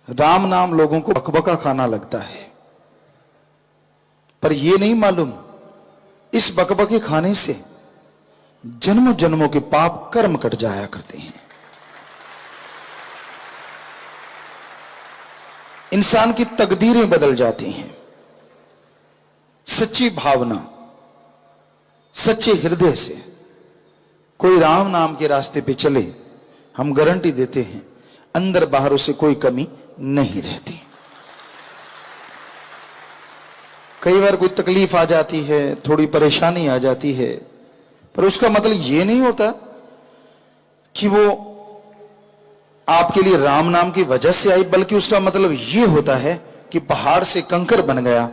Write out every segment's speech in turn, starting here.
राम नाम लोगों को बकबका खाना लगता है, पर यह नहीं मालूम इस बकबके खाने से जन्मों जन्मों के पाप कर्म कट जाया करते हैं। इंसान की तकदीरें बदल जाती हैं। सच्ची भावना, सच्चे हृदय से कोई राम नाम के रास्ते पे चले, हम गारंटी देते हैं अंदर बाहर उसे कोई कमी नहीं रहती। कई बार कोई तकलीफ आ जाती है, थोड़ी परेशानी आ जाती है, पर उसका मतलब यह नहीं होता कि वो आपके लिए राम नाम की वजह से आई, बल्कि उसका मतलब यह होता है कि पहाड़ से कंकर बन गया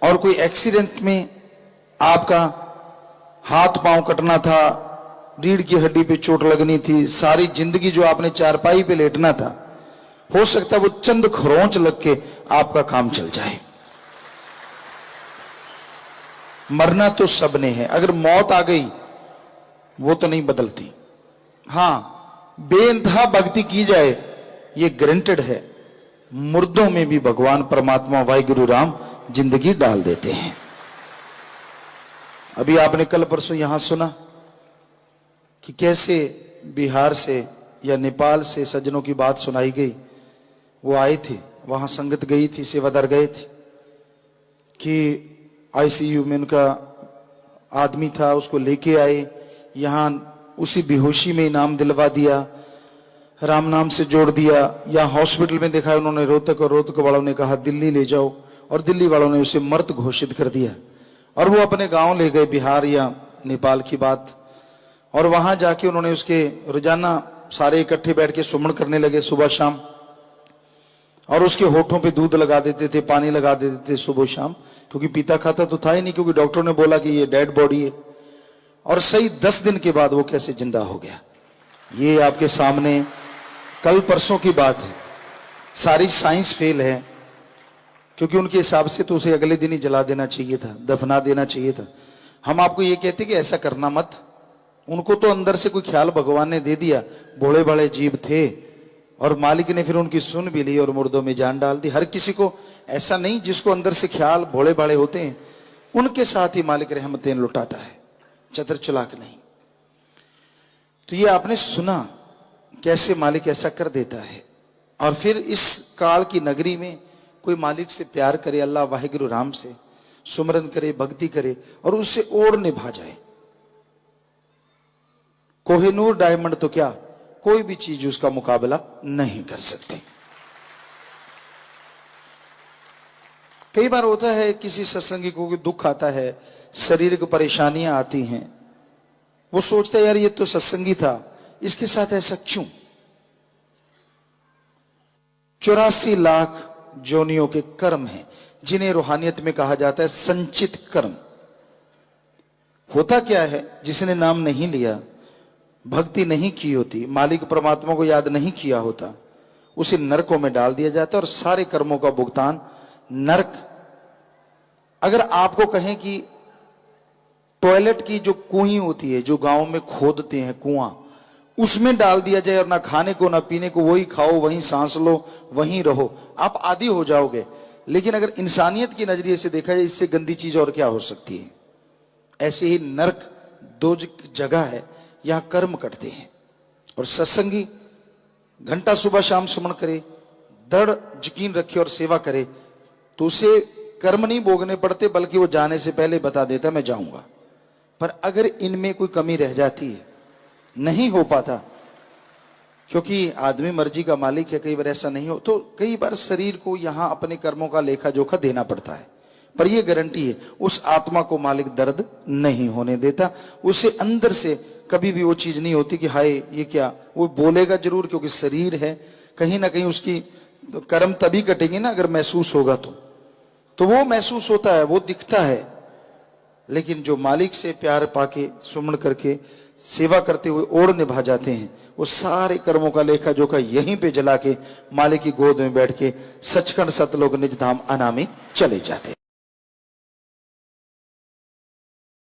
और कोई एक्सीडेंट में आपका हाथ पांव कटना था, रीढ़ की हड्डी पे चोट लगनी थी, सारी जिंदगी जो आपने चारपाई पे लेटना था, हो सकता है वो चंद खरोंच लग के आपका काम चल जाए। मरना तो सबने है, अगर मौत आ गई वो तो नहीं बदलती। हां, बेइंतहा भक्ति की जाए ये गारंटेड है, मुर्दों में भी भगवान परमात्मा वाहिगुरु राम जिंदगी डाल देते हैं। अभी आपने कल परसों यहां सुना कि कैसे बिहार से या नेपाल से सज्जनों की बात सुनाई गई। वो आए थे, वहां संगत गई थी, सेवादार गए थे कि आईसीयू में उनका आदमी था, उसको लेके आए, यहां उसी बेहोशी में इनाम दिलवा दिया, राम नाम से जोड़ दिया। या हॉस्पिटल में देखा उन्होंने रोहतक, और रोहतक वालों ने कहा दिल्ली ले जाओ, और दिल्ली वालों ने उसे मृत घोषित कर दिया, और वो अपने गांव ले गए, बिहार या नेपाल की बात। और वहां जाके उन्होंने उसके रोजाना सारे इकट्ठे बैठ के सुमन करने लगे सुबह शाम, और उसके होठों पे दूध लगा देते थे, पानी लगा देते थे सुबह शाम, क्योंकि पीता खाता तो था ही नहीं, क्योंकि डॉक्टर ने बोला कि ये डेड बॉडी है। और सही 10 दिन के बाद वो कैसे जिंदा हो गया, ये आपके सामने कल परसों की बात है। सारी साइंस फेल है, क्योंकि उनके हिसाब से तो उसे अगले दिन ही जला देना चाहिए था, दफना देना चाहिए था। हम आपको ये कहते कि ऐसा करना मत। उनको तो अंदर से कोई ख्याल भगवान ने दे दिया, भोले भाले जीव थे, और मालिक ने फिर उनकी सुन भी ली और मुर्दों में जान डाल दी। हर किसी को ऐसा नहीं, जिसको अंदर से ख्याल भोले भाले होते हैं उनके साथ ही मालिक रहमतें लुटाता है, चतर चलाक नहीं। तो ये आपने सुना कैसे मालिक ऐसा कर देता है। और फिर इस काल की नगरी में कोई मालिक से प्यार करे, अल्लाह वाहिगुरु राम से सुमरन करे, भक्ति करे, और उससे ओढ़ निभा जाए। कोहिनूर डायमंड तो क्या, कोई भी चीज उसका मुकाबला नहीं कर सकती। कई बार होता है किसी सत्संगी को दुख आता है, शारीरिक परेशानियां आती हैं, वो सोचता है यार ये तो सत्संगी था, इसके साथ ऐसा क्यों। 84 लाख जोनियों के कर्म हैं, जिन्हें रूहानियत में कहा जाता है संचित कर्म। होता क्या है, जिसने नाम नहीं लिया, भक्ति नहीं की होती, मालिक परमात्मा को याद नहीं किया होता, उसे नरकों में डाल दिया जाता है, और सारे कर्मों का भुगतान नरक। अगर आपको कहें कि टॉयलेट की जो कुएं होती है, जो गांव में खोदते हैं कुआं, उसमें डाल दिया जाए, और ना खाने को ना पीने को, वही खाओ, वहीं सांस लो, वहीं रहो, आप आदी हो जाओगे। लेकिन अगर इंसानियत की नजरिए से देखा जाए, इससे गंदी चीज और क्या हो सकती है। ऐसे ही नरक दो जगह है, यहां कर्म कटते हैं। और सत्संगी घंटा सुबह शाम सुमन करे, दृढ़ यकीन रखे और सेवा करे, तो उसे कर्म नहीं भोगने पड़ते, बल्कि वो जाने से पहले बता देता मैं जाऊंगा। पर अगर इनमें कोई कमी रह जाती है, नहीं हो पाता, क्योंकि आदमी मर्जी का मालिक है, कई बार ऐसा नहीं हो, तो कई बार शरीर को यहां अपने कर्मों का लेखा जोखा देना पड़ता है। पर यह गारंटी है, उस आत्मा को मालिक दर्द नहीं होने देता। उसे अंदर से कभी भी वो चीज नहीं होती कि हाय ये क्या। वो बोलेगा जरूर, क्योंकि शरीर है, कहीं ना कहीं उसकी कर्म तभी कटेंगे ना अगर महसूस होगा तो वो महसूस होता है, वो दिखता है। लेकिन जो मालिक से प्यार पाके सुमन करके सेवा करते हुए ओढ़ निभा जाते हैं, वो सारे कर्मों का लेखा जोखा यहीं पे जला के मालिक की गोद में बैठ के सचखंड सतलोक निज धाम अनामी चले जाते हैं।